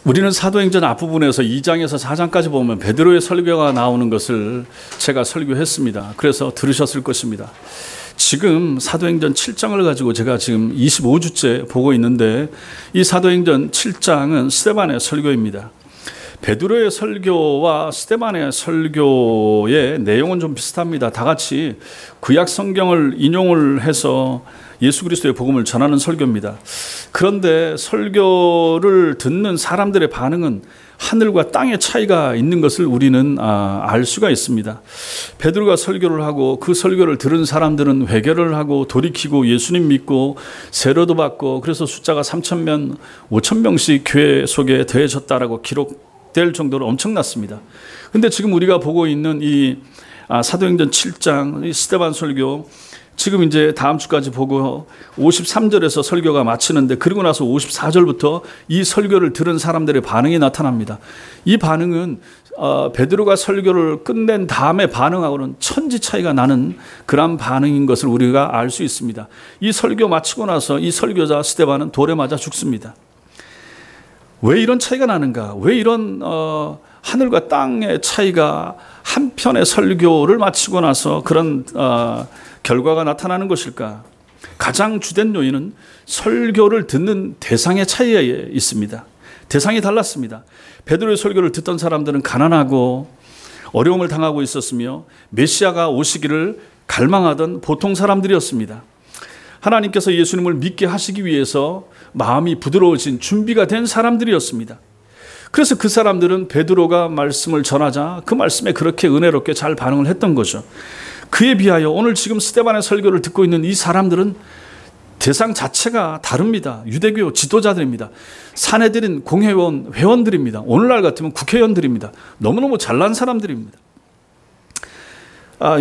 우리는 사도행전 앞부분에서 2장에서 4장까지 보면 베드로의 설교가 나오는 것을 제가 설교했습니다. 그래서 들으셨을 것입니다. 지금 사도행전 7장을 가지고 제가 지금 25주째 보고 있는데, 이 사도행전 7장은 스데반의 설교입니다. 베드로의 설교와 스데반의 설교의 내용은 좀 비슷합니다. 다 같이 구약 성경을 인용을 해서 예수 그리스도의 복음을 전하는 설교입니다. 그런데 설교를 듣는 사람들의 반응은 하늘과 땅의 차이가 있는 것을 우리는 알 수가 있습니다. 베드로가 설교를 하고 그 설교를 들은 사람들은 회개를 하고 돌이키고 예수님 믿고 세례도 받고, 그래서 숫자가 3,000명, 5,000명씩 교회 속에 더해졌다라고 기록될 정도로 엄청났습니다. 그런데 지금 우리가 보고 있는 이 사도행전 7장 이 스데반 설교, 지금 이제 다음 주까지 보고 53절에서 설교가 마치는데, 그리고 나서 54절부터 이 설교를 들은 사람들의 반응이 나타납니다. 이 반응은 베드로가 설교를 끝낸 다음에 반응하고는 천지 차이가 나는 그런 반응인 것을 우리가 알 수 있습니다. 이 설교 마치고 나서 이 설교자 스데반은 돌에 맞아 죽습니다. 왜 이런 차이가 나는가? 왜 이런 하늘과 땅의 차이가 한 편의 설교를 마치고 나서 그런 결과가 나타나는 것일까? 가장 주된 요인은 설교를 듣는 대상의 차이에 있습니다. 대상이 달랐습니다. 베드로의 설교를 듣던 사람들은 가난하고 어려움을 당하고 있었으며 메시아가 오시기를 갈망하던 보통 사람들이었습니다. 하나님께서 예수님을 믿게 하시기 위해서 마음이 부드러워진 준비가 된 사람들이었습니다. 그래서 그 사람들은 베드로가 말씀을 전하자 그 말씀에 그렇게 은혜롭게 잘 반응을 했던 거죠. 그에 비하여 오늘 지금 스데반의 설교를 듣고 있는 이 사람들은 대상 자체가 다릅니다. 유대교 지도자들입니다. 사내들인 공회원 회원들입니다. 오늘날 같으면 국회의원들입니다. 너무너무 잘난 사람들입니다.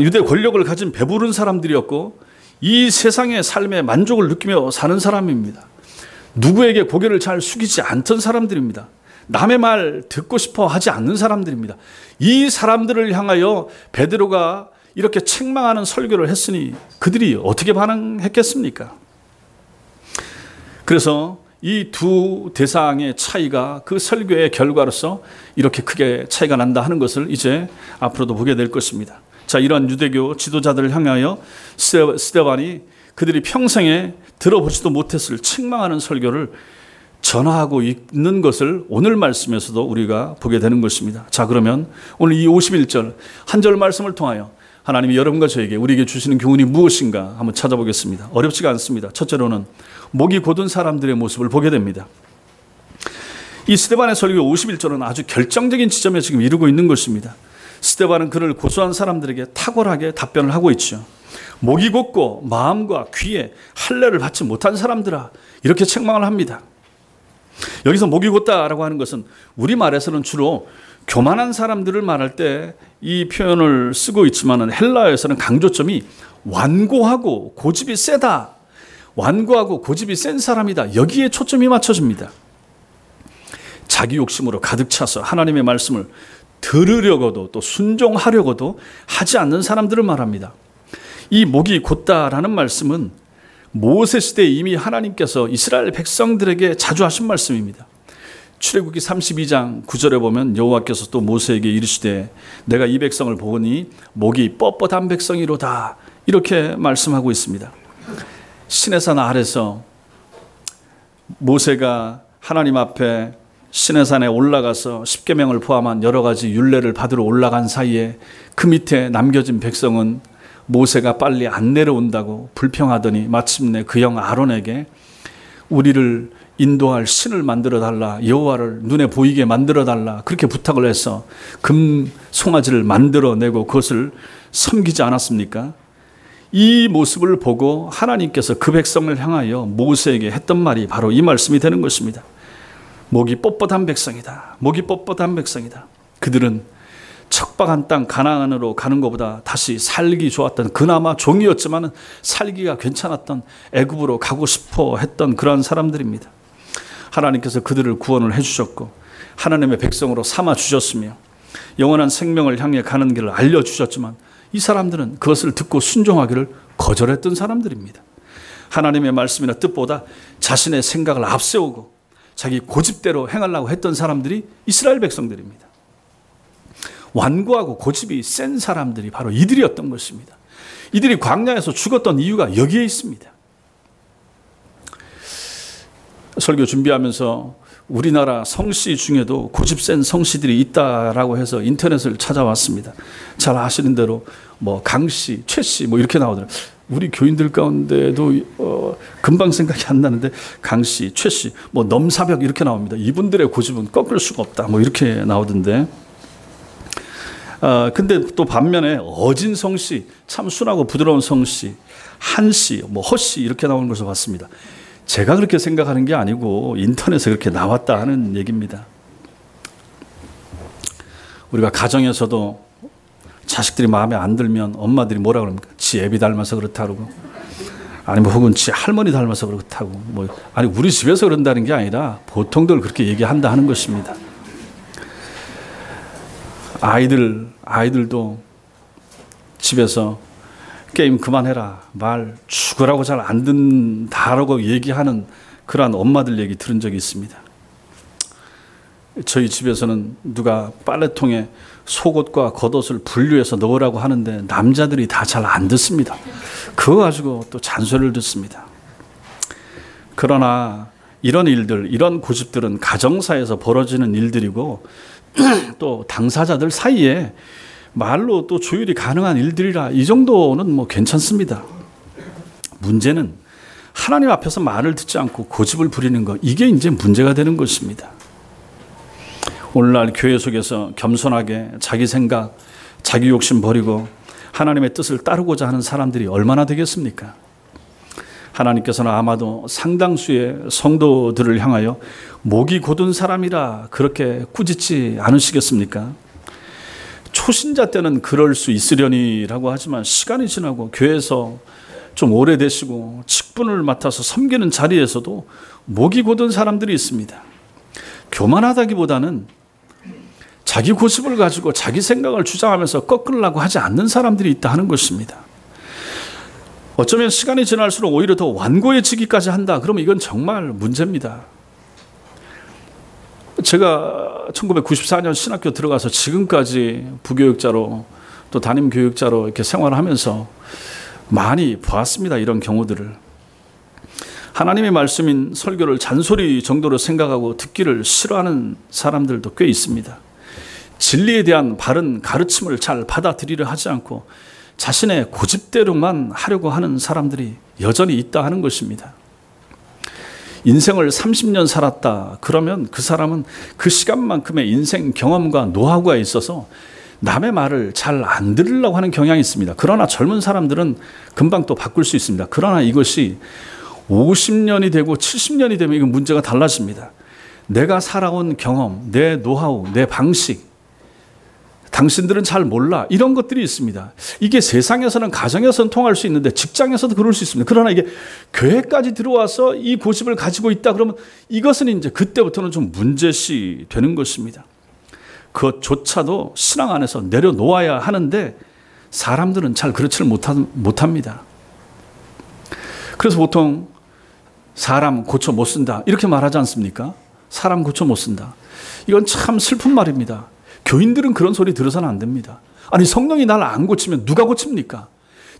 유대 권력을 가진 배부른 사람들이었고, 이 세상의 삶의 만족을 느끼며 사는 사람입니다. 누구에게 고개를 잘 숙이지 않던 사람들입니다. 남의 말 듣고 싶어 하지 않는 사람들입니다. 이 사람들을 향하여 베드로가 이렇게 책망하는 설교를 했으니 그들이 어떻게 반응했겠습니까? 그래서 이 두 대상의 차이가 그 설교의 결과로서 이렇게 크게 차이가 난다 하는 것을 이제 앞으로도 보게 될 것입니다. 자, 이런 유대교 지도자들을 향하여 스데반이 그들이 평생에 들어보지도 못했을 책망하는 설교를 전하고 있는 것을 오늘 말씀에서도 우리가 보게 되는 것입니다. 자, 그러면 오늘 이 51절 한 절 말씀을 통하여 하나님이 여러분과 저에게 우리에게 주시는 교훈이 무엇인가 한번 찾아보겠습니다. 어렵지가 않습니다. 첫째로는 목이 곧은 사람들의 모습을 보게 됩니다. 이 스데반의 설교 51절은 아주 결정적인 지점에 지금 이르고 있는 것입니다. 스데반은 그를 고소한 사람들에게 탁월하게 답변을 하고 있죠. 목이 곧고 마음과 귀에 할례를 받지 못한 사람들아, 이렇게 책망을 합니다. 여기서 목이 곧다라고 하는 것은 우리말에서는 주로 교만한 사람들을 말할 때 이 표현을 쓰고 있지만, 헬라어에서는 강조점이 완고하고 고집이 세다, 완고하고 고집이 센 사람이다, 여기에 초점이 맞춰집니다. 자기 욕심으로 가득 차서 하나님의 말씀을 들으려고도 또 순종하려고도 하지 않는 사람들을 말합니다. 이 목이 곧다라는 말씀은 모세 시대에 이미 하나님께서 이스라엘 백성들에게 자주 하신 말씀입니다. 출애굽기 32장 9절에 보면 여호와께서 또 모세에게 이르시되 내가 이 백성을 보니 목이 뻣뻣한 백성이로다, 이렇게 말씀하고 있습니다. 시내산 아래서 모세가 하나님 앞에 시내산에 올라가서 십계명을 포함한 여러 가지 율례를 받으러 올라간 사이에 그 밑에 남겨진 백성은 모세가 빨리 안 내려온다고 불평하더니 마침내 그 형 아론에게 우리를 인도할 신을 만들어 달라, 여호와를 눈에 보이게 만들어 달라, 그렇게 부탁을 해서 금 송아지를 만들어내고 그것을 섬기지 않았습니까? 이 모습을 보고 하나님께서 그 백성을 향하여 모세에게 했던 말이 바로 이 말씀이 되는 것입니다. 목이 뻣뻣한 백성이다. 목이 뻣뻣한 백성이다. 그들은 척박한 땅 가나안으로 가는 것보다 다시 살기 좋았던, 그나마 종이었지만 살기가 괜찮았던 애굽으로 가고 싶어 했던 그러한 사람들입니다. 하나님께서 그들을 구원을 해주셨고 하나님의 백성으로 삼아주셨으며 영원한 생명을 향해 가는 길을 알려주셨지만 이 사람들은 그것을 듣고 순종하기를 거절했던 사람들입니다. 하나님의 말씀이나 뜻보다 자신의 생각을 앞세우고 자기 고집대로 행하려고 했던 사람들이 이스라엘 백성들입니다. 완고하고 고집이 센 사람들이 바로 이들이었던 것입니다. 이들이 광야에서 죽었던 이유가 여기에 있습니다. 설교 준비하면서 우리나라 성씨 중에도 고집 센 성씨들이 있다라고 해서 인터넷을 찾아왔습니다. 잘 아시는 대로 뭐 강씨, 최씨 뭐 이렇게 나오더라고요. 우리 교인들 가운데도 금방 생각이 안 나는데 강씨, 최씨, 뭐 넘사벽 이렇게 나옵니다. 이분들의 고집은 꺾을 수가 없다. 뭐 이렇게 나오던데. 근데 또 반면에 어진 성씨, 참 순하고 부드러운 성씨, 한씨, 뭐 허씨 이렇게 나오는 것을 봤습니다. 제가 그렇게 생각하는 게 아니고 인터넷에 그렇게 나왔다 하는 얘기입니다. 우리가 가정에서도 자식들이 마음에 안 들면 엄마들이 뭐라 그럽니까? 지 애비 닮아서 그렇다 그러고, 아니면 혹은 지 할머니 닮아서 그렇다고, 뭐 아니 우리 집에서 그런다는 게 아니라 보통들 그렇게 얘기한다 하는 것입니다. 아이들도 집에서 게임 그만해라, 말 죽으라고 잘 안 듣는다라고 얘기하는 그러한 엄마들 얘기 들은 적이 있습니다. 저희 집에서는 누가 빨래통에 속옷과 겉옷을 분류해서 넣으라고 하는데 남자들이 다 잘 안 듣습니다. 그거 가지고 또 잔소리를 듣습니다. 그러나 이런 일들, 이런 고집들은 가정사에서 벌어지는 일들이고 또 당사자들 사이에 말로 또 조율이 가능한 일들이라 이 정도는 뭐 괜찮습니다. 문제는 하나님 앞에서 말을 듣지 않고 고집을 부리는 것, 이게 이제 문제가 되는 것입니다. 오늘날 교회 속에서 겸손하게 자기 생각, 자기 욕심 버리고 하나님의 뜻을 따르고자 하는 사람들이 얼마나 되겠습니까? 하나님께서는 아마도 상당수의 성도들을 향하여 목이 곧은 사람이라 그렇게 꾸짖지 않으시겠습니까? 초신자 때는 그럴 수 있으려니라고 하지만 시간이 지나고 교회에서 좀 오래되시고 직분을 맡아서 섬기는 자리에서도 목이 곧은 사람들이 있습니다. 교만하다기보다는 자기 고집을 가지고 자기 생각을 주장하면서 꺾으려고 하지 않는 사람들이 있다 하는 것입니다. 어쩌면 시간이 지날수록 오히려 더 완고해지기까지 한다. 그러면 이건 정말 문제입니다. 제가 1994년 신학교 들어가서 지금까지 부교육자로 또 담임 교육자로 이렇게 생활을 하면서 많이 보았습니다. 이런 경우들을. 하나님의 말씀인 설교를 잔소리 정도로 생각하고 듣기를 싫어하는 사람들도 꽤 있습니다. 진리에 대한 바른 가르침을 잘 받아들이려 하지 않고 자신의 고집대로만 하려고 하는 사람들이 여전히 있다 하는 것입니다. 인생을 30년 살았다 그러면 그 사람은 그 시간만큼의 인생 경험과 노하우가 있어서 남의 말을 잘 안 들으려고 하는 경향이 있습니다. 그러나 젊은 사람들은 금방 또 바꿀 수 있습니다. 그러나 이것이 50년이 되고 70년이 되면 이건 문제가 달라집니다. 내가 살아온 경험, 내 노하우, 내 방식, 당신들은 잘 몰라, 이런 것들이 있습니다. 이게 세상에서는 가정에서는 통할 수 있는데 직장에서도 그럴 수 있습니다. 그러나 이게 교회까지 들어와서 이 고집을 가지고 있다 그러면 이것은 이제 그때부터는 좀 문제시 되는 것입니다. 그것조차도 신앙 안에서 내려놓아야 하는데 사람들은 잘 그렇지를 못합니다. 그래서 보통 사람 고쳐 못 쓴다 이렇게 말하지 않습니까? 사람 고쳐 못 쓴다. 이건 참 슬픈 말입니다. 교인들은 그런 소리 들어서는 안 됩니다. 아니 성령이 날 안 고치면 누가 고칩니까?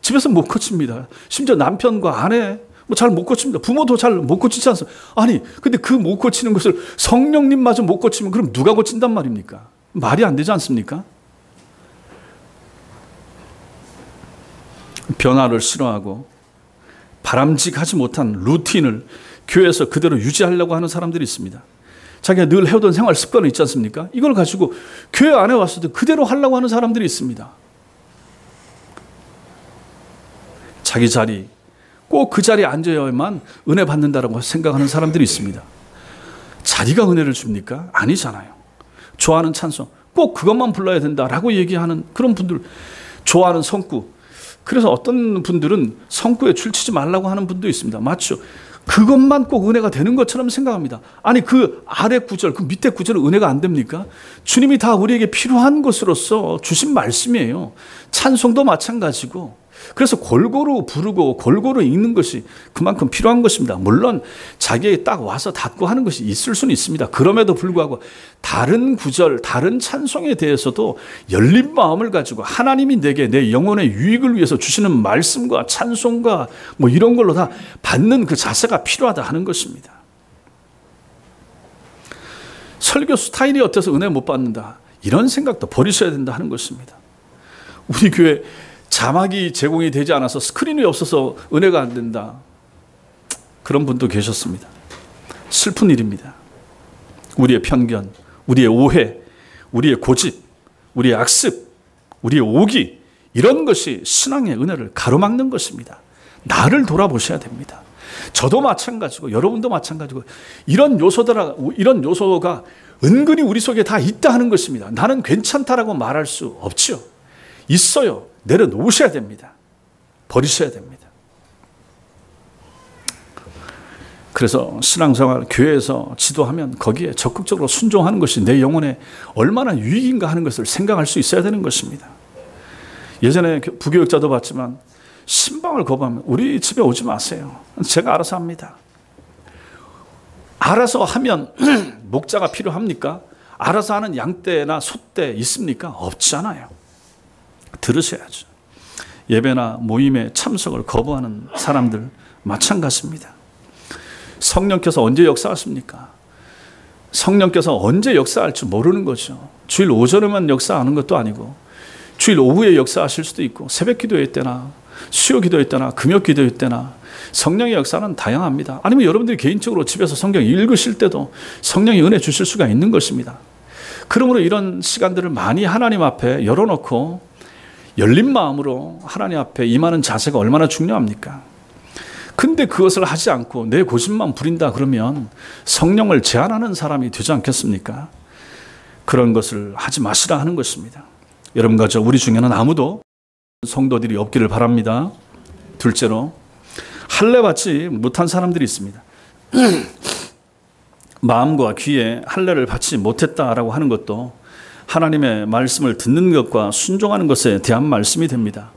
집에서 못 고칩니다. 심지어 남편과 아내 뭐 잘 못 고칩니다. 부모도 잘 못 고치지 않습니까? 아니 근데 그 못 고치는 것을 성령님마저 못 고치면 그럼 누가 고친단 말입니까? 말이 안 되지 않습니까? 변화를 싫어하고 바람직하지 못한 루틴을 교회에서 그대로 유지하려고 하는 사람들이 있습니다. 자기가 늘 해오던 생활 습관이 있지 않습니까? 이걸 가지고 교회 안에 왔을 때 그대로 하려고 하는 사람들이 있습니다. 자기 자리, 꼭 그 자리에 앉아야만 은혜 받는다라고 생각하는 사람들이 있습니다. 자리가 은혜를 줍니까? 아니잖아요. 좋아하는 찬송, 꼭 그것만 불러야 된다라고 얘기하는 그런 분들, 좋아하는 성구. 그래서 어떤 분들은 성구에 출치지 말라고 하는 분도 있습니다. 맞죠? 그것만 꼭 은혜가 되는 것처럼 생각합니다. 아니 그 아래 구절, 그 밑에 구절은 은혜가 안 됩니까? 주님이 다 우리에게 필요한 것으로서 주신 말씀이에요. 찬송도 마찬가지고 그래서 골고루 부르고 골고루 읽는 것이 그만큼 필요한 것입니다. 물론 자기에게 딱 와서 닿고 하는 것이 있을 수는 있습니다. 그럼에도 불구하고 다른 구절, 다른 찬송에 대해서도 열린 마음을 가지고 하나님이 내게 내 영혼의 유익을 위해서 주시는 말씀과 찬송과 뭐 이런 걸로 다 받는 그 자세가 필요하다 하는 것입니다. 설교 스타일이 어때서 은혜 못 받는다, 이런 생각도 버리셔야 된다 하는 것입니다. 우리 교회 자막이 제공이 되지 않아서 스크린이 없어서 은혜가 안 된다, 그런 분도 계셨습니다. 슬픈 일입니다. 우리의 편견, 우리의 오해, 우리의 고집, 우리의 악습, 우리의 오기, 이런 것이 신앙의 은혜를 가로막는 것입니다. 나를 돌아보셔야 됩니다. 저도 마찬가지고 여러분도 마찬가지고 이런 요소가 은근히 우리 속에 다 있다 하는 것입니다. 나는 괜찮다라고 말할 수 없죠. 있어요. 내려놓으셔야 됩니다. 버리셔야 됩니다. 그래서 신앙생활, 교회에서 지도하면 거기에 적극적으로 순종하는 것이 내 영혼에 얼마나 유익인가 하는 것을 생각할 수 있어야 되는 것입니다. 예전에 부교육자도 봤지만 신방을 거부하면 우리 집에 오지 마세요. 제가 알아서 합니다. 알아서 하면 목자가 필요합니까? 알아서 하는 양떼나 소떼 있습니까? 없잖아요. 들으셔야죠. 예배나 모임에 참석을 거부하는 사람들 마찬가지입니다. 성령께서 언제 역사하십니까? 성령께서 언제 역사할 줄 모르는 거죠. 주일 오전에만 역사하는 것도 아니고 주일 오후에 역사하실 수도 있고 새벽 기도회 때나 수요 기도회 때나 금요 기도회 때나 성령의 역사는 다양합니다. 아니면 여러분들이 개인적으로 집에서 성경 읽으실 때도 성령이 은혜 주실 수가 있는 것입니다. 그러므로 이런 시간들을 많이 하나님 앞에 열어놓고 열린 마음으로 하나님 앞에 임하는 자세가 얼마나 중요합니까? 근데 그것을 하지 않고 내 고집만 부린다 그러면 성령을 제한하는 사람이 되지 않겠습니까? 그런 것을 하지 마시라 하는 것입니다. 여러분과 저 우리 중에는 아무도 성도들이 없기를 바랍니다. 둘째로 할례받지 못한 사람들이 있습니다. 마음과 귀에 할례를 받지 못했다라고 하는 것도 하나님의 말씀을 듣는 것과 순종하는 것에 대한 말씀이 됩니다.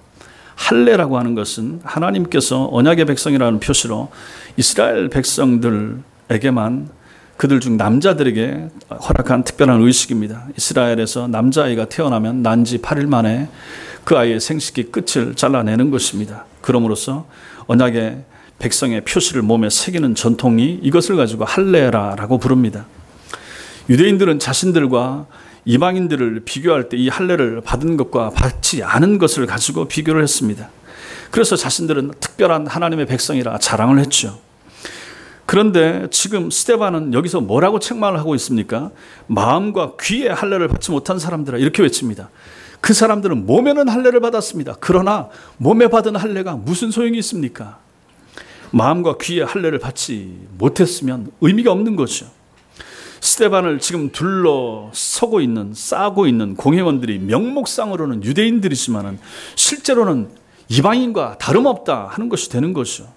할례라고 하는 것은 하나님께서 언약의 백성이라는 표시로 이스라엘 백성들에게만, 그들 중 남자들에게 허락한 특별한 의식입니다. 이스라엘에서 남자아이가 태어나면 난 지 8일 만에 그 아이의 생식기 끝을 잘라내는 것입니다. 그럼으로써 언약의 백성의 표시를 몸에 새기는 전통이 이것을 가지고 할례라고 부릅니다. 유대인들은 자신들과 이방인들을 비교할 때 이 할례를 받은 것과 받지 않은 것을 가지고 비교를 했습니다. 그래서 자신들은 특별한 하나님의 백성이라 자랑을 했죠. 그런데 지금 스데반은 여기서 뭐라고 책망을 하고 있습니까? 마음과 귀에 할례를 받지 못한 사람들아, 이렇게 외칩니다. 그 사람들은 몸에는 할례를 받았습니다. 그러나 몸에 받은 할례가 무슨 소용이 있습니까? 마음과 귀에 할례를 받지 못했으면 의미가 없는 거죠. 스데반을 지금 둘러서고 있는, 싸고 있는 공회원들이 명목상으로는 유대인들이지만 실제로는 이방인과 다름없다 하는 것이 되는 것이죠.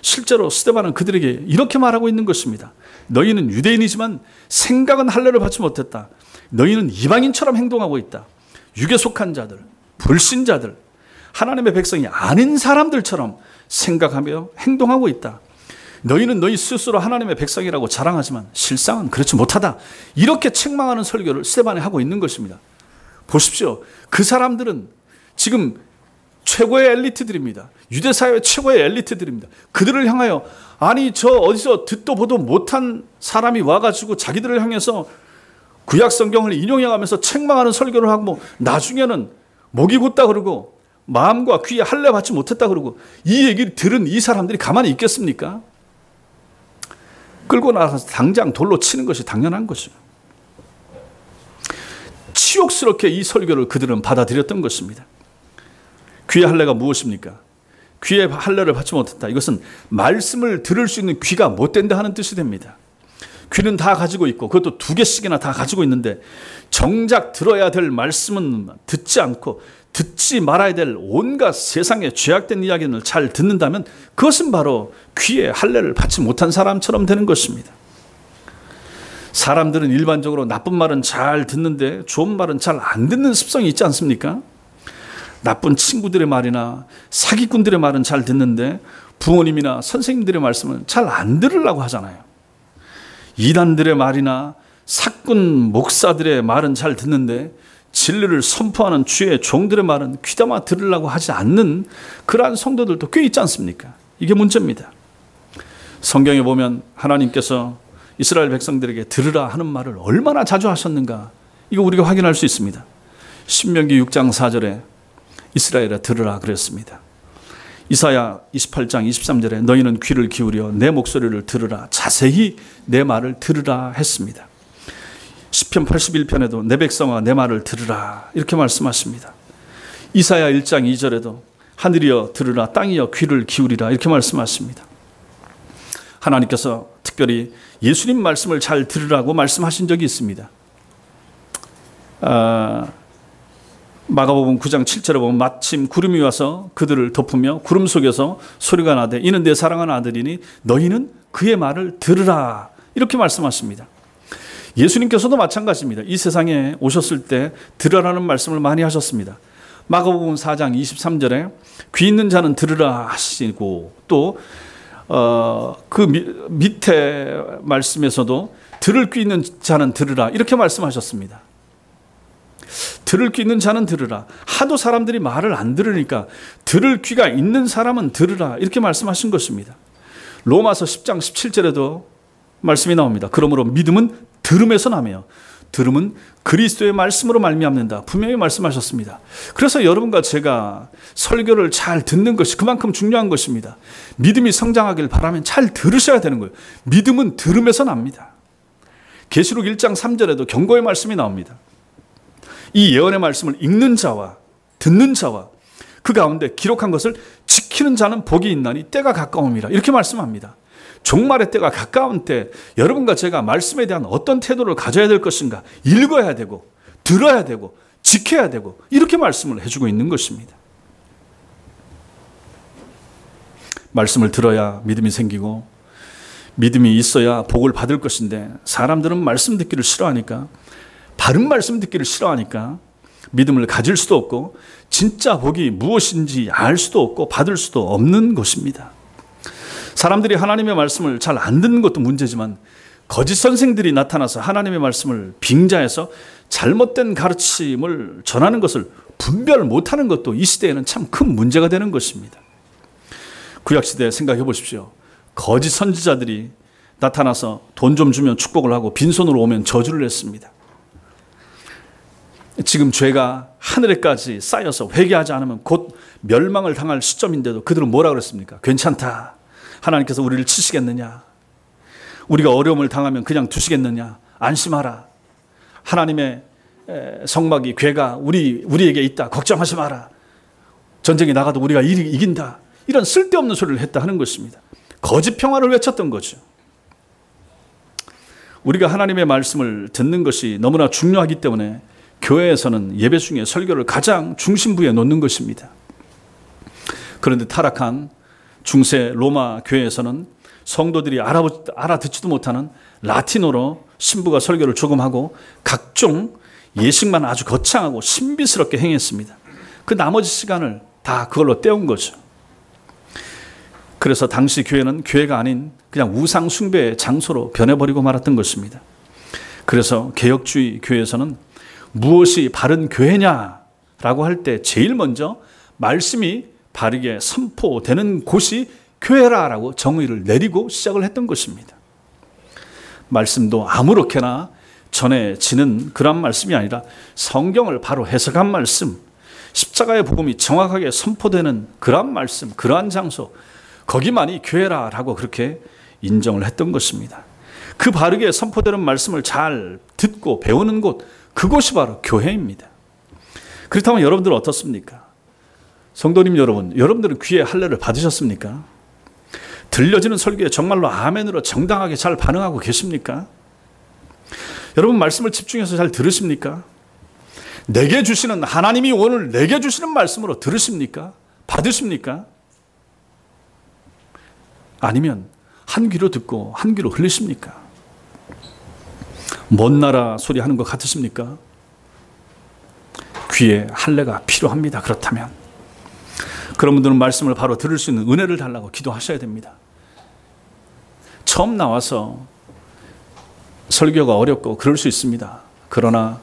실제로 스데반은 그들에게 이렇게 말하고 있는 것입니다. 너희는 유대인이지만 생각은 할례를 받지 못했다. 너희는 이방인처럼 행동하고 있다. 육에 속한 자들, 불신자들, 하나님의 백성이 아닌 사람들처럼 생각하며 행동하고 있다. 너희는 너희 스스로 하나님의 백성이라고 자랑하지만 실상은 그렇지 못하다. 이렇게 책망하는 설교를 스데반이 하고 있는 것입니다. 보십시오. 그 사람들은 지금 최고의 엘리트들입니다. 유대사회 최고의 엘리트들입니다. 그들을 향하여 아니 저 어디서 듣도 보도 못한 사람이 와가지고 자기들을 향해서 구약 성경을 인용해가면서 책망하는 설교를 하고 나중에는 목이 곧다 그러고 마음과 귀에 할례 받지 못했다 그러고 이 얘기를 들은 이 사람들이 가만히 있겠습니까? 끌고 나가서 당장 돌로 치는 것이 당연한 거죠. 치욕스럽게 이 설교를 그들은 받아들였던 것입니다. 귀의 할례가 무엇입니까? 귀의 할례를 받지 못했다. 이것은 말씀을 들을 수 있는 귀가 못 된다 하는 뜻이 됩니다. 귀는 다 가지고 있고 그것도 2개씩이나 다 가지고 있는데 정작 들어야 될 말씀은 듣지 않고 듣지 말아야 될 온갖 세상의 죄악된 이야기를 잘 듣는다면 그것은 바로 귀의 할례를 받지 못한 사람처럼 되는 것입니다. 사람들은 일반적으로 나쁜 말은 잘 듣는데 좋은 말은 잘 안 듣는 습성이 있지 않습니까? 나쁜 친구들의 말이나 사기꾼들의 말은 잘 듣는데 부모님이나 선생님들의 말씀은 잘 안 들으려고 하잖아요. 이단들의 말이나 사꾼 목사들의 말은 잘 듣는데 진리를 선포하는 주의 종들의 말은 귀담아 들으려고 하지 않는 그러한 성도들도 꽤 있지 않습니까? 이게 문제입니다. 성경에 보면 하나님께서 이스라엘 백성들에게 들으라 하는 말을 얼마나 자주 하셨는가, 이거 우리가 확인할 수 있습니다. 신명기 6장 4절에 이스라엘아 들으라 그랬습니다. 이사야 28장 23절에 너희는 귀를 기울여 내 목소리를 들으라, 자세히 내 말을 들으라 했습니다. 시편 81편에도 내 백성아 내 말을 들으라 이렇게 말씀하십니다. 이사야 1장 2절에도 하늘이여 들으라, 땅이여 귀를 기울이라 이렇게 말씀하십니다. 하나님께서 특별히 예수님 말씀을 잘 들으라고 말씀하신 적이 있습니다. 마가복음 9장 7절에 보면 마침 구름이 와서 그들을 덮으며 구름 속에서 소리가 나되 이는 내 사랑하는 아들이니 너희는 그의 말을 들으라 이렇게 말씀하십니다. 예수님께서도 마찬가지입니다. 이 세상에 오셨을 때 들으라는 말씀을 많이 하셨습니다. 마가복음 4장 23절에 귀 있는 자는 들으라 하시고 또 그 밑에 말씀에서도 들을 귀 있는 자는 들으라 이렇게 말씀하셨습니다. 들을 귀 있는 자는 들으라. 하도 사람들이 말을 안 들으니까 들을 귀가 있는 사람은 들으라 이렇게 말씀하신 것입니다. 로마서 10장 17절에도 말씀이 나옵니다. 그러므로 믿음은 들음에서 나며 들음은 그리스도의 말씀으로 말미암는다 분명히 말씀하셨습니다. 그래서 여러분과 제가 설교를 잘 듣는 것이 그만큼 중요한 것입니다. 믿음이 성장하길 바라면 잘 들으셔야 되는 거예요. 믿음은 들음에서 납니다. 계시록 1장 3절에도 경고의 말씀이 나옵니다. 이 예언의 말씀을 읽는 자와 듣는 자와 그 가운데 기록한 것을 지키는 자는 복이 있나니 때가 가까움이라 이렇게 말씀합니다. 종말의 때가 가까운 때 여러분과 제가 말씀에 대한 어떤 태도를 가져야 될 것인가, 읽어야 되고 들어야 되고 지켜야 되고 이렇게 말씀을 해주고 있는 것입니다. 말씀을 들어야 믿음이 생기고 믿음이 있어야 복을 받을 것인데 사람들은 말씀 듣기를 싫어하니까, 바른 말씀 듣기를 싫어하니까 믿음을 가질 수도 없고 진짜 복이 무엇인지 알 수도 없고 받을 수도 없는 것입니다. 사람들이 하나님의 말씀을 잘 안 듣는 것도 문제지만 거짓 선생들이 나타나서 하나님의 말씀을 빙자해서 잘못된 가르침을 전하는 것을 분별 못하는 것도 이 시대에는 참 큰 문제가 되는 것입니다. 구약시대 생각해 보십시오. 거짓 선지자들이 나타나서 돈 좀 주면 축복을 하고 빈손으로 오면 저주를 했습니다. 지금 죄가 하늘에까지 쌓여서 회개하지 않으면 곧 멸망을 당할 시점인데도 그들은 뭐라 그랬습니까? 괜찮다. 하나님께서 우리를 치시겠느냐? 우리가 어려움을 당하면 그냥 두시겠느냐? 안심하라. 하나님의 성막이 괴가 우리에게 있다. 걱정하지 마라. 전쟁에 나가도 우리가 이긴다. 이런 쓸데없는 소리를 했다 하는 것입니다. 거짓 평화를 외쳤던 거죠. 우리가 하나님의 말씀을 듣는 것이 너무나 중요하기 때문에 교회에서는 예배 중에 설교를 가장 중심부에 놓는 것입니다. 그런데 타락한 중세 로마 교회에서는 성도들이 알아듣지도 못하는 라틴어로 신부가 설교를 조금 하고 각종 예식만 아주 거창하고 신비스럽게 행했습니다. 그 나머지 시간을 다 그걸로 때운 거죠. 그래서 당시 교회는 교회가 아닌 그냥 우상 숭배의 장소로 변해버리고 말았던 것입니다. 그래서 개혁주의 교회에서는 무엇이 바른 교회냐라고 할 때 제일 먼저 말씀이 바르게 선포되는 곳이 교회라라고 정의를 내리고 시작을 했던 것입니다. 말씀도 아무렇게나 전해지는 그런 말씀이 아니라 성경을 바로 해석한 말씀, 십자가의 복음이 정확하게 선포되는 그러한 말씀, 그러한 장소, 거기만이 교회라라고 그렇게 인정을 했던 것입니다. 그 바르게 선포되는 말씀을 잘 듣고 배우는 곳, 그곳이 바로 교회입니다. 그렇다면 여러분들은 어떻습니까? 성도님 여러분, 여러분들은 귀에 할례를 받으셨습니까? 들려지는 설교에 정말로 아멘으로 정당하게 잘 반응하고 계십니까? 여러분 말씀을 집중해서 잘 들으십니까? 내게 주시는, 하나님이 오늘 내게 주시는 말씀으로 들으십니까? 받으십니까? 아니면 한 귀로 듣고 한 귀로 흘리십니까? 먼 나라 소리 하는 것 같으십니까? 귀에 할례가 필요합니다. 그렇다면 그런 분들은 말씀을 바로 들을 수 있는 은혜를 달라고 기도하셔야 됩니다. 처음 나와서 설교가 어렵고 그럴 수 있습니다. 그러나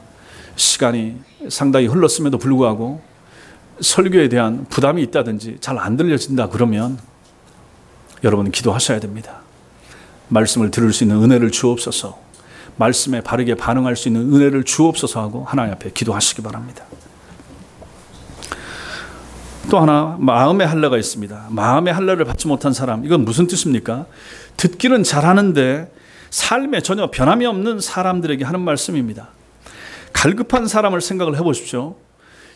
시간이 상당히 흘렀음에도 불구하고 설교에 대한 부담이 있다든지 잘 안 들려진다 그러면 여러분 기도하셔야 됩니다. 말씀을 들을 수 있는 은혜를 주옵소서, 말씀에 바르게 반응할 수 있는 은혜를 주옵소서 하고 하나님 앞에 기도하시기 바랍니다. 또 하나 마음의 할례가 있습니다. 마음의 할례를 받지 못한 사람, 이건 무슨 뜻입니까? 듣기는 잘하는데 삶에 전혀 변함이 없는 사람들에게 하는 말씀입니다. 갈급한 사람을 생각을 해보십시오.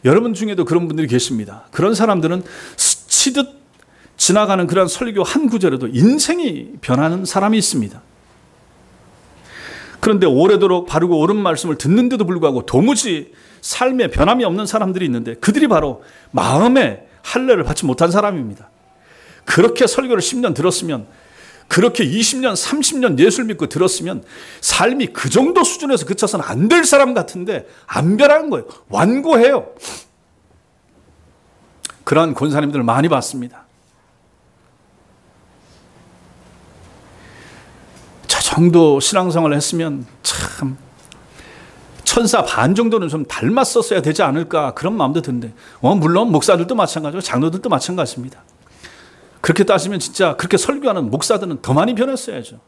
여러분 중에도 그런 분들이 계십니다. 그런 사람들은 스치듯 지나가는 그런 설교 한 구절에도 인생이 변하는 사람이 있습니다. 그런데 오래도록 바르고 옳은 말씀을 듣는데도 불구하고 도무지 삶에 변함이 없는 사람들이 있는데 그들이 바로 마음의 할례를 받지 못한 사람입니다. 그렇게 설교를 10년 들었으면, 그렇게 20년, 30년 예수를 믿고 들었으면 삶이 그 정도 수준에서 그쳐서는 안 될 사람 같은데 안 변한 거예요. 완고해요. 그러한 권사님들을 많이 봤습니다. 저 정도 신앙생활을 했으면 참 천사 반 정도는 좀 닮았었어야 되지 않을까 그런 마음도 드는데 물론 목사들도 마찬가지고 장로들도 마찬가지입니다. 그렇게 따지면 진짜 그렇게 설교하는 목사들은 더 많이 변했어야죠.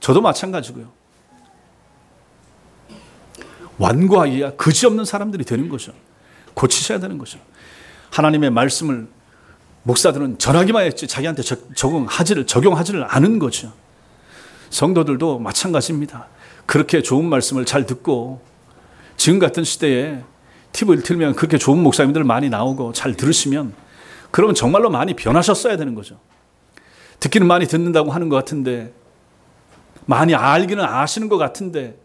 저도 마찬가지고요. 완고하기가 그지없는 사람들이 되는 거죠. 고치셔야 되는 거죠. 하나님의 말씀을 목사들은 전하기만 했지 자기한테 적용하지를 않은 거죠. 성도들도 마찬가지입니다. 그렇게 좋은 말씀을 잘 듣고 지금 같은 시대에 TV를 틀면 그렇게 좋은 목사님들 많이 나오고 잘 들으시면 그러면 정말로 많이 변하셨어야 되는 거죠. 듣기는 많이 듣는다고 하는 것 같은데, 많이 알기는 아시는 것 같은데,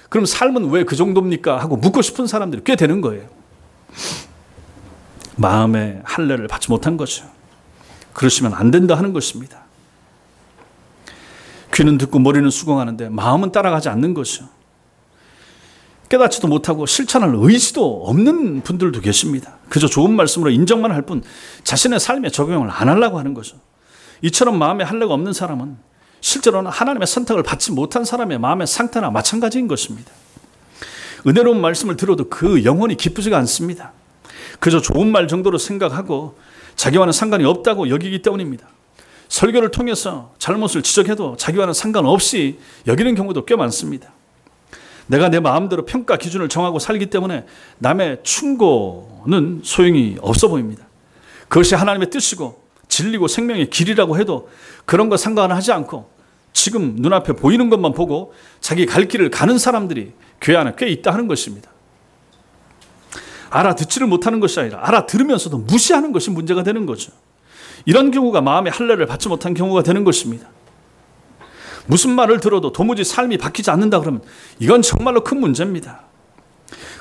그럼 삶은 왜 그 정도입니까? 하고 묻고 싶은 사람들이 꽤 되는 거예요. 마음의 할례를 받지 못한 거죠. 그러시면 안 된다 하는 것입니다. 귀는 듣고 머리는 수긍하는데 마음은 따라가지 않는 거죠. 깨닫지도 못하고 실천할 의지도 없는 분들도 계십니다. 그저 좋은 말씀으로 인정만 할 뿐 자신의 삶에 적용을 안 하려고 하는 거죠. 이처럼 마음의 할례가 없는 사람은 실제로는 하나님의 선택을 받지 못한 사람의 마음의 상태나 마찬가지인 것입니다. 은혜로운 말씀을 들어도 그 영혼이 기쁘지가 않습니다. 그저 좋은 말 정도로 생각하고 자기와는 상관이 없다고 여기기 때문입니다. 설교를 통해서 잘못을 지적해도 자기와는 상관없이 여기는 경우도 꽤 많습니다. 내가 내 마음대로 평가 기준을 정하고 살기 때문에 남의 충고는 소용이 없어 보입니다. 그것이 하나님의 뜻이고 진리고 생명의 길이라고 해도 그런 거 상관하지 않고 지금 눈앞에 보이는 것만 보고 자기 갈 길을 가는 사람들이 교회 안에 꽤 있다 하는 것입니다. 알아듣지를 못하는 것이 아니라 알아들으면서도 무시하는 것이 문제가 되는 거죠. 이런 경우가 마음의 할례를 받지 못한 경우가 되는 것입니다. 무슨 말을 들어도 도무지 삶이 바뀌지 않는다 그러면 이건 정말로 큰 문제입니다.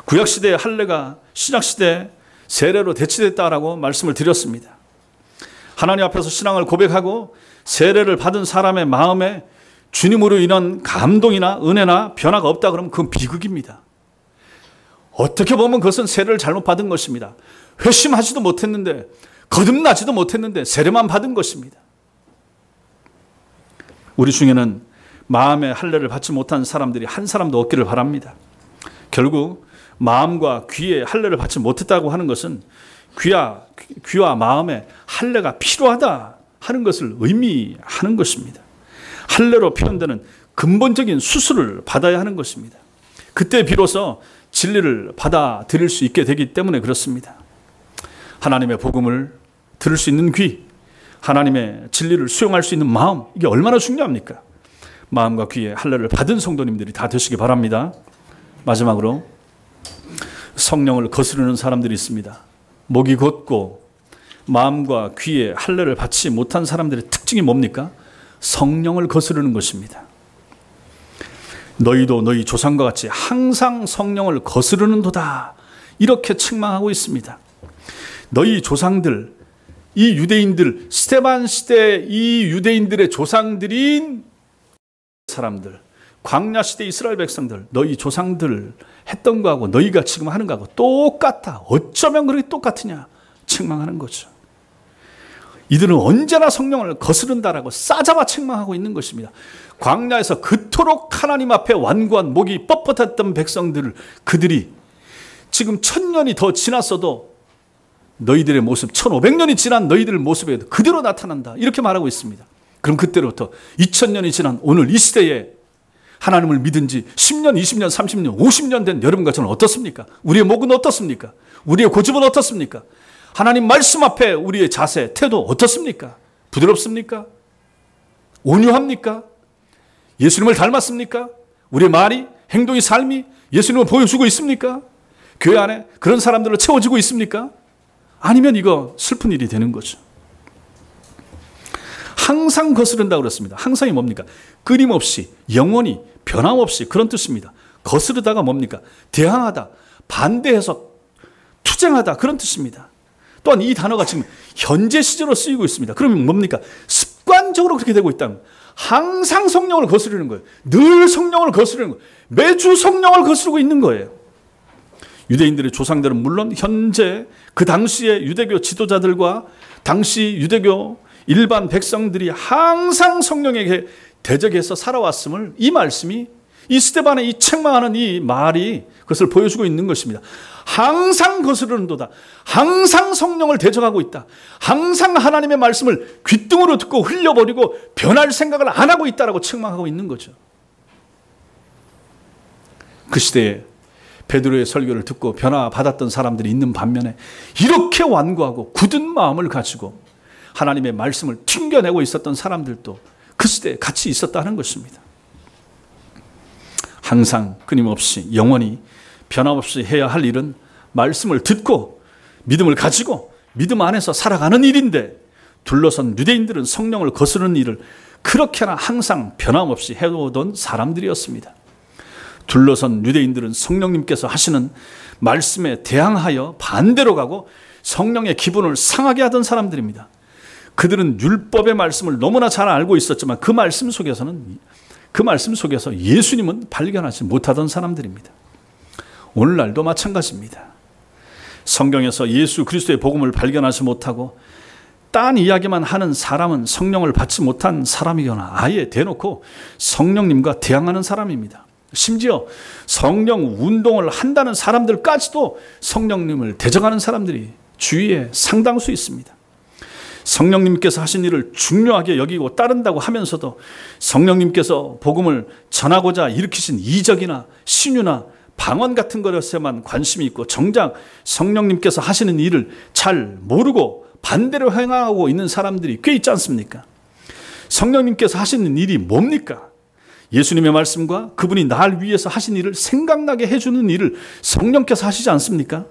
구약시대의 할례가 신약시대의 세례로 대치됐다라고 말씀을 드렸습니다. 하나님 앞에서 신앙을 고백하고 세례를 받은 사람의 마음에 주님으로 인한 감동이나 은혜나 변화가 없다 그러면 그건 비극입니다. 어떻게 보면 그것은 세례를 잘못 받은 것입니다. 회심하지도 못했는데, 거듭나지도 못했는데 세례만 받은 것입니다. 우리 중에는 마음의 할례를 받지 못한 사람들이 한 사람도 없기를 바랍니다. 결국 마음과 귀의 할례를 받지 못했다고 하는 것은 귀와 마음의 할례가 필요하다 하는 것을 의미하는 것입니다. 할례로 표현되는 근본적인 수술을 받아야 하는 것입니다. 그때 비로소 진리를 받아들일 수 있게 되기 때문에 그렇습니다. 하나님의 복음을 들을 수 있는 귀, 하나님의 진리를 수용할 수 있는 마음, 이게 얼마나 중요합니까? 마음과 귀의 할례를 받은 성도님들이 다 되시기 바랍니다. 마지막으로 성령을 거스르는 사람들이 있습니다. 목이 곧고 마음과 귀의 할례를 받지 못한 사람들의 특징이 뭡니까? 성령을 거스르는 것입니다. 너희도 너희 조상과 같이 항상 성령을 거스르는도다, 이렇게 책망하고 있습니다. 너희 조상들, 이 유대인들, 스데반 시대 이 유대인들의 조상들인 사람들, 광야 시대 이스라엘 백성들, 너희 조상들 했던 거하고 너희가 지금 하는 거하고 똑같다. 어쩌면 그렇게 똑같으냐 책망하는 거죠. 이들은 언제나 성령을 거스른다라고 싸잡아 책망하고 있는 것입니다. 광야에서 그토록 하나님 앞에 완고한 목이 뻣뻣했던 백성들을 그들이 지금 1000년이 더 지났어도 너희들의 모습, 1500년이 지난 너희들의 모습에 그대로 나타난다. 이렇게 말하고 있습니다. 그럼 그때로부터 2000년이 지난 오늘 이 시대에 하나님을 믿은 지 10년, 20년, 30년, 50년 된 여러분과 저는 어떻습니까? 우리의 목은 어떻습니까? 우리의 고집은 어떻습니까? 하나님 말씀 앞에 우리의 자세, 태도 어떻습니까? 부드럽습니까? 온유합니까? 예수님을 닮았습니까? 우리의 말이, 행동이, 삶이 예수님을 보여주고 있습니까? 교회 안에 그런 사람들로 채워지고 있습니까? 아니면 이거 슬픈 일이 되는 거죠. 항상 거스른다고 그랬습니다. 항상이 뭡니까? 끊임없이, 영원히, 변함없이 그런 뜻입니다. 거스르다가 뭡니까? 대항하다, 반대해서 투쟁하다 그런 뜻입니다. 또한 이 단어가 지금 현재 시제로 쓰이고 있습니다. 그러면 뭡니까? 습관적으로 그렇게 되고 있다는 거예요. 항상 성령을 거스르는 거예요. 늘 성령을 거스르는 거예요. 매주 성령을 거스르고 있는 거예요. 유대인들의 조상들은 물론 현재 그 당시의 유대교 지도자들과 당시 유대교 일반 백성들이 항상 성령에게 대적해서 살아왔음을 이 말씀이 이 스데반의 이 책망하는 이 말이 그것을 보여주고 있는 것입니다. 항상 거스르는도다. 항상 성령을 대적하고 있다. 항상 하나님의 말씀을 귓등으로 듣고 흘려버리고 변할 생각을 안 하고 있다라고 책망하고 있는 거죠. 그 시대에 베드로의 설교를 듣고 변화받았던 사람들이 있는 반면에 이렇게 완고하고 굳은 마음을 가지고 하나님의 말씀을 튕겨내고 있었던 사람들도 그 시대에 같이 있었다는 것입니다. 항상 끊임없이 영원히 변함없이 해야 할 일은 말씀을 듣고 믿음을 가지고 믿음 안에서 살아가는 일인데 둘러선 유대인들은 성령을 거스르는 일을 그렇게나 항상 변함없이 해오던 사람들이었습니다. 둘러선 유대인들은 성령님께서 하시는 말씀에 대항하여 반대로 가고 성령의 기분을 상하게 하던 사람들입니다. 그들은 율법의 말씀을 너무나 잘 알고 있었지만 그 말씀 속에서 예수님은 발견하지 못하던 사람들입니다. 오늘날도 마찬가지입니다. 성경에서 예수 그리스도의 복음을 발견하지 못하고 딴 이야기만 하는 사람은 성령을 받지 못한 사람이거나 아예 대놓고 성령님과 대항하는 사람입니다. 심지어 성령 운동을 한다는 사람들까지도 성령님을 대적하는 사람들이 주위에 상당수 있습니다. 성령님께서 하신 일을 중요하게 여기고 따른다고 하면서도 성령님께서 복음을 전하고자 일으키신 이적이나 신유나 방언 같은 것에만 관심이 있고 정작 성령님께서 하시는 일을 잘 모르고 반대로 행하고 있는 사람들이 꽤 있지 않습니까? 성령님께서 하시는 일이 뭡니까? 예수님의 말씀과 그분이 날 위해서 하신 일을 생각나게 해주는 일을 성령께서 하시지 않습니까?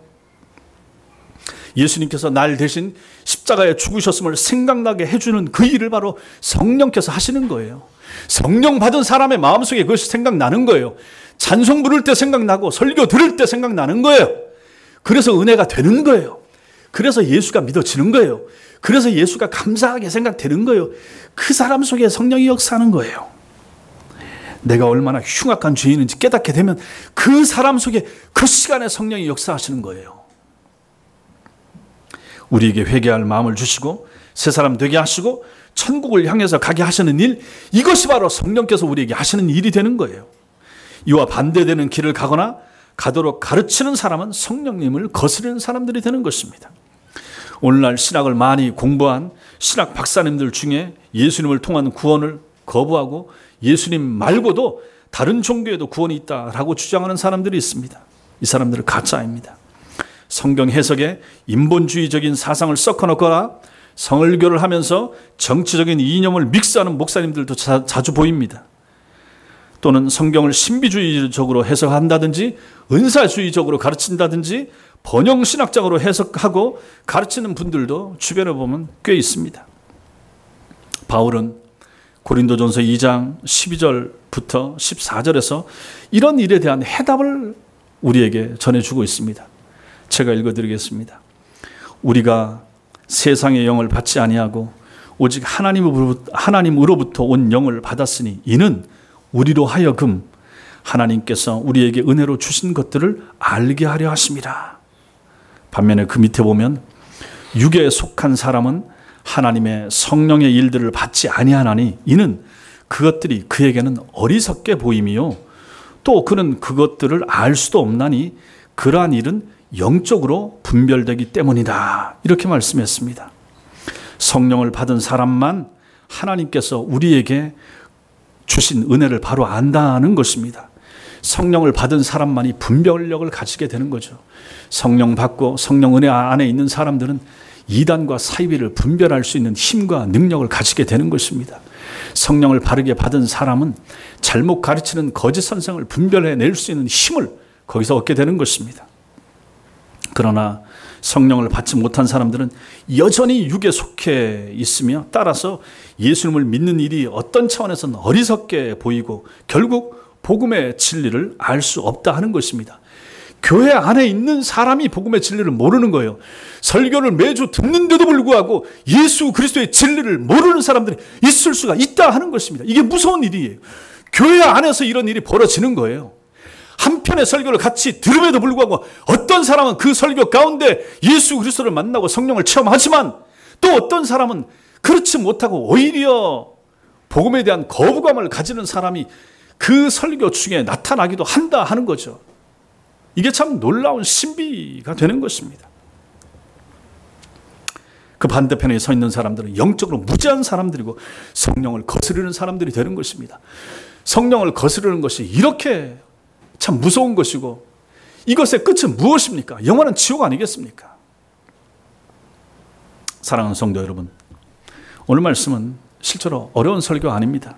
예수님께서 날 대신 십자가에 죽으셨음을 생각나게 해주는 그 일을 바로 성령께서 하시는 거예요. 성령 받은 사람의 마음속에 그것이 생각나는 거예요. 찬송 부를 때 생각나고 설교 들을 때 생각나는 거예요. 그래서 은혜가 되는 거예요. 그래서 예수가 믿어지는 거예요. 그래서 예수가 감사하게 생각되는 거예요. 그 사람 속에 성령이 역사하는 거예요. 내가 얼마나 흉악한 죄인인지 깨닫게 되면 그 사람 속에 그 시간에 성령이 역사하시는 거예요. 우리에게 회개할 마음을 주시고 새 사람 되게 하시고 천국을 향해서 가게 하시는 일, 이것이 바로 성령께서 우리에게 하시는 일이 되는 거예요. 이와 반대되는 길을 가거나 가도록 가르치는 사람은 성령님을 거스르는 사람들이 되는 것입니다. 오늘날 신학을 많이 공부한 신학 박사님들 중에 예수님을 통한 구원을 거부하고 예수님 말고도 다른 종교에도 구원이 있다라고 주장하는 사람들이 있습니다. 이 사람들은 가짜입니다. 성경 해석에 인본주의적인 사상을 섞어놓거나 설교를 하면서 정치적인 이념을 믹스하는 목사님들도 자주 보입니다. 또는 성경을 신비주의적으로 해석한다든지 은사주의적으로 가르친다든지 번영신학적으로 해석하고 가르치는 분들도 주변에 보면 꽤 있습니다. 바울은 고린도전서 2장 12절부터 14절에서 이런 일에 대한 해답을 우리에게 전해주고 있습니다. 제가 읽어드리겠습니다. 우리가 세상의 영을 받지 아니하고 오직 하나님으로부터 온 영을 받았으니 이는 우리로 하여금 하나님께서 우리에게 은혜로 주신 것들을 알게 하려 하심이라. 반면에 그 밑에 보면 육에 속한 사람은 하나님의 성령의 일들을 받지 아니하나니 이는 그것들이 그에게는 어리석게 보임이요 또 그는 그것들을 알 수도 없나니 그러한 일은 영적으로 분별되기 때문이다. 이렇게 말씀했습니다. 성령을 받은 사람만 하나님께서 우리에게 주신 은혜를 바로 안다는 것입니다. 성령을 받은 사람만이 분별력을 가지게 되는 거죠. 성령 받고 성령 은혜 안에 있는 사람들은 이단과 사이비를 분별할 수 있는 힘과 능력을 가지게 되는 것입니다. 성령을 바르게 받은 사람은 잘못 가르치는 거짓 선생을 분별해낼 수 있는 힘을 거기서 얻게 되는 것입니다. 그러나 성령을 받지 못한 사람들은 여전히 육에 속해 있으며 따라서 예수님을 믿는 일이 어떤 차원에서는 어리석게 보이고 결국 복음의 진리를 알 수 없다 하는 것입니다. 교회 안에 있는 사람이 복음의 진리를 모르는 거예요. 설교를 매주 듣는데도 불구하고 예수 그리스도의 진리를 모르는 사람들이 있을 수가 있다 하는 것입니다. 이게 무서운 일이에요. 교회 안에서 이런 일이 벌어지는 거예요. 한편의 설교를 같이 들음에도 불구하고 어떤 사람은 그 설교 가운데 예수 그리스도를 만나고 성령을 체험하지만 또 어떤 사람은 그렇지 못하고 오히려 복음에 대한 거부감을 가지는 사람이 그 설교 중에 나타나기도 한다 하는 거죠. 이게 참 놀라운 신비가 되는 것입니다. 그 반대편에 서 있는 사람들은 영적으로 무지한 사람들이고 성령을 거스르는 사람들이 되는 것입니다. 성령을 거스르는 것이 이렇게 참 무서운 것이고 이것의 끝은 무엇입니까? 영원한 지옥 아니겠습니까? 사랑하는 성도 여러분, 오늘 말씀은 실제로 어려운 설교가 아닙니다.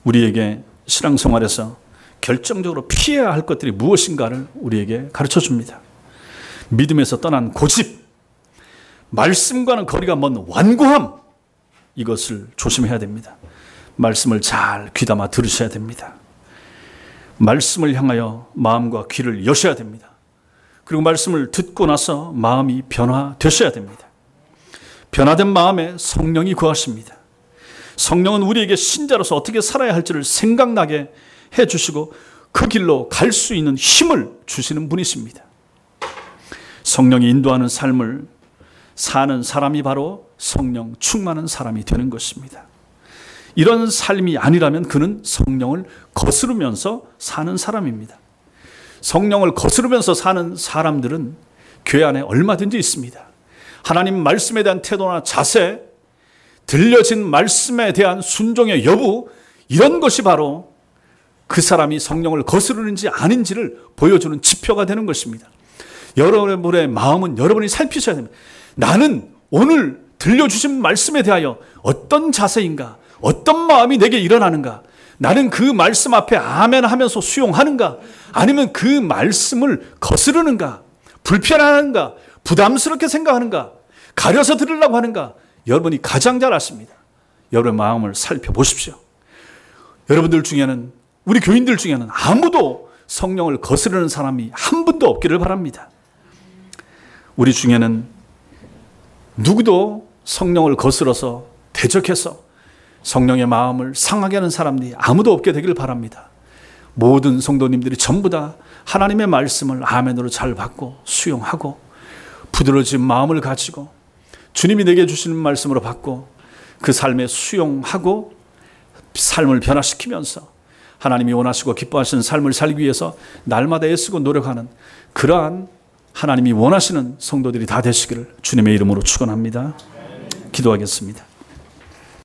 우리에게 신앙생활에서 결정적으로 피해야 할 것들이 무엇인가를 우리에게 가르쳐 줍니다. 믿음에서 떠난 고집, 말씀과는 거리가 먼 완고함, 이것을 조심해야 됩니다. 말씀을 잘 귀담아 들으셔야 됩니다. 말씀을 향하여 마음과 귀를 여셔야 됩니다. 그리고 말씀을 듣고 나서 마음이 변화되셔야 됩니다. 변화된 마음에 성령이 거하십니다. 성령은 우리에게 신자로서 어떻게 살아야 할지를 생각나게 해주시고 그 길로 갈 수 있는 힘을 주시는 분이십니다. 성령이 인도하는 삶을 사는 사람이 바로 성령 충만한 사람이 되는 것입니다. 이런 삶이 아니라면 그는 성령을 거스르면서 사는 사람입니다. 성령을 거스르면서 사는 사람들은 교회 안에 얼마든지 있습니다. 하나님 말씀에 대한 태도나 자세, 들려진 말씀에 대한 순종의 여부, 이런 것이 바로 그 사람이 성령을 거스르는지 아닌지를 보여주는 지표가 되는 것입니다. 여러분의 마음은 여러분이 살피셔야 됩니다. 나는 오늘 들려주신 말씀에 대하여 어떤 자세인가, 어떤 마음이 내게 일어나는가, 나는 그 말씀 앞에 아멘 하면서 수용하는가, 아니면 그 말씀을 거스르는가, 불편한가, 부담스럽게 생각하는가, 가려서 들으려고 하는가, 여러분이 가장 잘 아십니다. 여러분의 마음을 살펴보십시오. 여러분들 중에는, 우리 교인들 중에는 아무도 성령을 거스르는 사람이 한 분도 없기를 바랍니다. 우리 중에는 누구도 성령을 거스러서 대적해서 성령의 마음을 상하게 하는 사람들이 아무도 없게 되기를 바랍니다. 모든 성도님들이 전부 다 하나님의 말씀을 아멘으로 잘 받고 수용하고 부드러워진 마음을 가지고 주님이 내게 주시는 말씀으로 받고 그 삶에 수용하고 삶을 변화시키면서 하나님이 원하시고 기뻐하시는 삶을 살기 위해서 날마다 애쓰고 노력하는 그러한 하나님이 원하시는 성도들이 다 되시기를 주님의 이름으로 축원합니다. 기도하겠습니다.